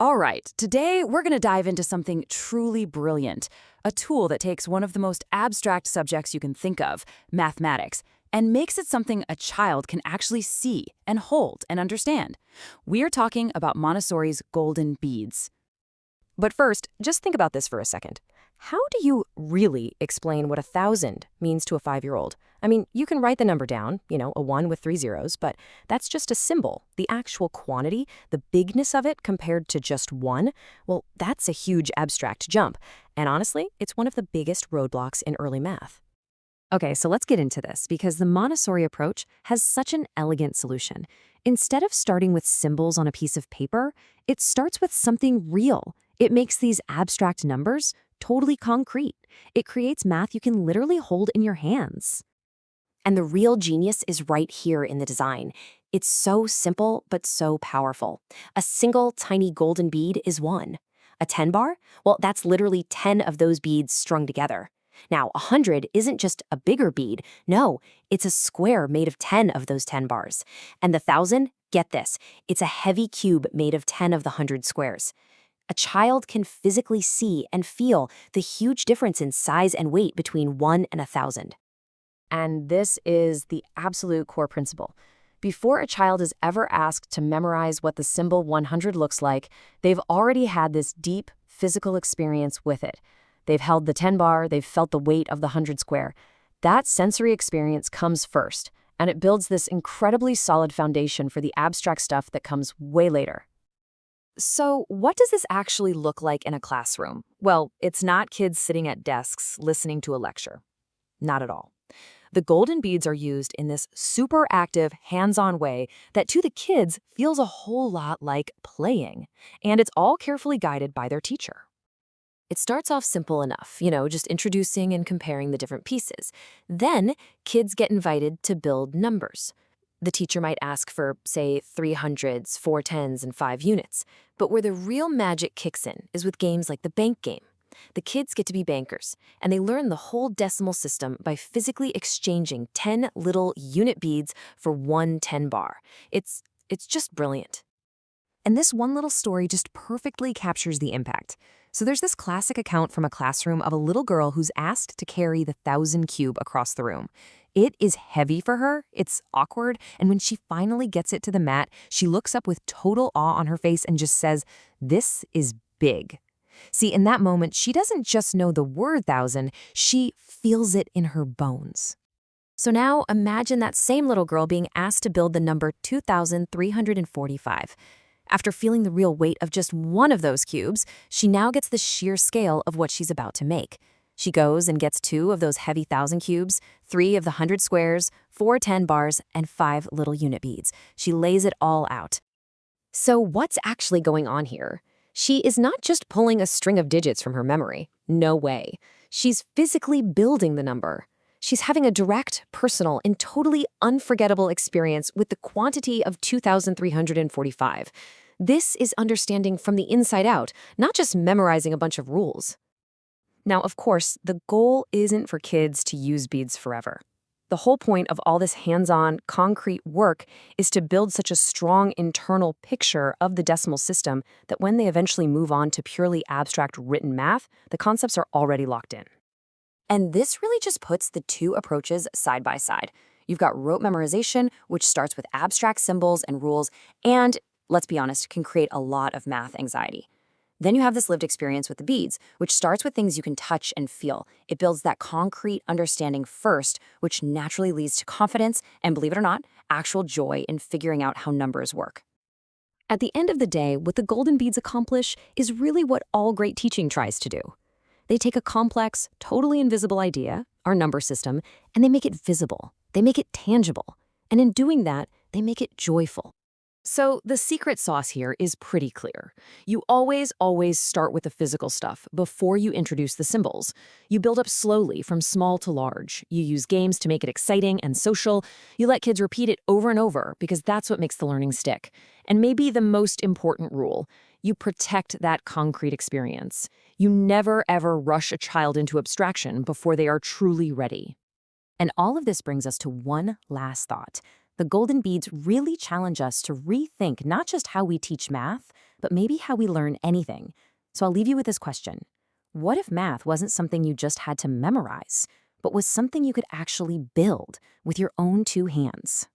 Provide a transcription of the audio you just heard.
All right, today we're going to dive into something truly brilliant, a tool that takes one of the most abstract subjects you can think of, mathematics, and makes it something a child can actually see and hold and understand. We are talking about Montessori's golden beads. But first, just think about this for a second. How do you really explain what 1,000 means to a 5-year-old? I mean, you can write the number down, a 1 with 3 zeros, but that's just a symbol. The actual quantity, the bigness of it compared to just 1, well, that's a huge abstract jump. And honestly, it's one of the biggest roadblocks in early math. Okay, so let's get into this because the Montessori approach has such an elegant solution. Instead of starting with symbols on a piece of paper, it starts with something real. It makes these abstract numbers totally concrete. It creates math you can literally hold in your hands. And the real genius is right here in the design. It's so simple, but so powerful. A single tiny golden bead is 1. A 10 bar? Well, that's literally 10 of those beads strung together. Now, 100 isn't just a bigger bead. No, it's a square made of 10 of those 10 bars. And the 1,000? Get this. It's a heavy cube made of 10 of the 100 squares. A child can physically see and feel the huge difference in size and weight between 1 and 1,000. And this is the absolute core principle. Before a child is ever asked to memorize what the symbol 100 looks like, they've already had this deep physical experience with it. They've held the 10 bar, they've felt the weight of the 100 square. That sensory experience comes first, and it builds this incredibly solid foundation for the abstract stuff that comes way later. So, what does this actually look like in a classroom? Well, it's not kids sitting at desks listening to a lecture. Not at all. The golden beads are used in this super active, hands-on way that to the kids feels a whole lot like playing, and it's all carefully guided by their teacher. It starts off simple enough, just introducing and comparing the different pieces. Then, kids get invited to build numbers. The teacher might ask for, say, 3 hundreds, 4 tens, and 5 units. But where the real magic kicks in is with games like the bank game. The kids get to be bankers, and they learn the whole decimal system by physically exchanging 10 little unit beads for 1 10 bar. It's just brilliant. And this one little story just perfectly captures the impact. So there's this classic account from a classroom of a little girl who's asked to carry the 1,000 cube across the room. It is heavy for her, it's awkward, and when she finally gets it to the mat, she looks up with total awe on her face and just says, "This is big." See, in that moment, she doesn't just know the word 1,000, she feels it in her bones. So now imagine that same little girl being asked to build the number 2,345. After feeling the real weight of just one of those cubes, she now gets the sheer scale of what she's about to make. She goes and gets 2 of those heavy 1,000 cubes, 3 of the 100 squares, 4 10 bars, and 5 little unit beads. She lays it all out. So what's actually going on here? She is not just pulling a string of digits from her memory. No way. She's physically building the number. She's having a direct, personal, and totally unforgettable experience with the quantity of 2,345. This is understanding from the inside out, not just memorizing a bunch of rules. Now, of course, the goal isn't for kids to use beads forever. The whole point of all this hands-on, concrete work is to build such a strong internal picture of the decimal system that when they eventually move on to purely abstract written math, the concepts are already locked in. And this really just puts the two approaches side by side. You've got rote memorization, which starts with abstract symbols and rules, and, let's be honest, can create a lot of math anxiety. Then you have this lived experience with the beads, which starts with things you can touch and feel. It builds that concrete understanding first, which naturally leads to confidence and, believe it or not, actual joy in figuring out how numbers work. At the end of the day, what the golden beads accomplish is really what all great teaching tries to do. They take a complex, totally invisible idea, our number system, and they make it visible. They make it tangible. And in doing that, they make it joyful. So the secret sauce here is pretty clear. You always start with the physical stuff before you introduce the symbols. You build up slowly from small to large. You use games to make it exciting and social. You let kids repeat it over and over because that's what makes the learning stick. And maybe the most important rule, you protect that concrete experience. You never ever rush a child into abstraction before they are truly ready. And all of this brings us to one last thought. the golden beads really challenge us to rethink not just how we teach math, but maybe how we learn anything. So I'll leave you with this question. What if math wasn't something you just had to memorize, but was something you could actually build with your own two hands?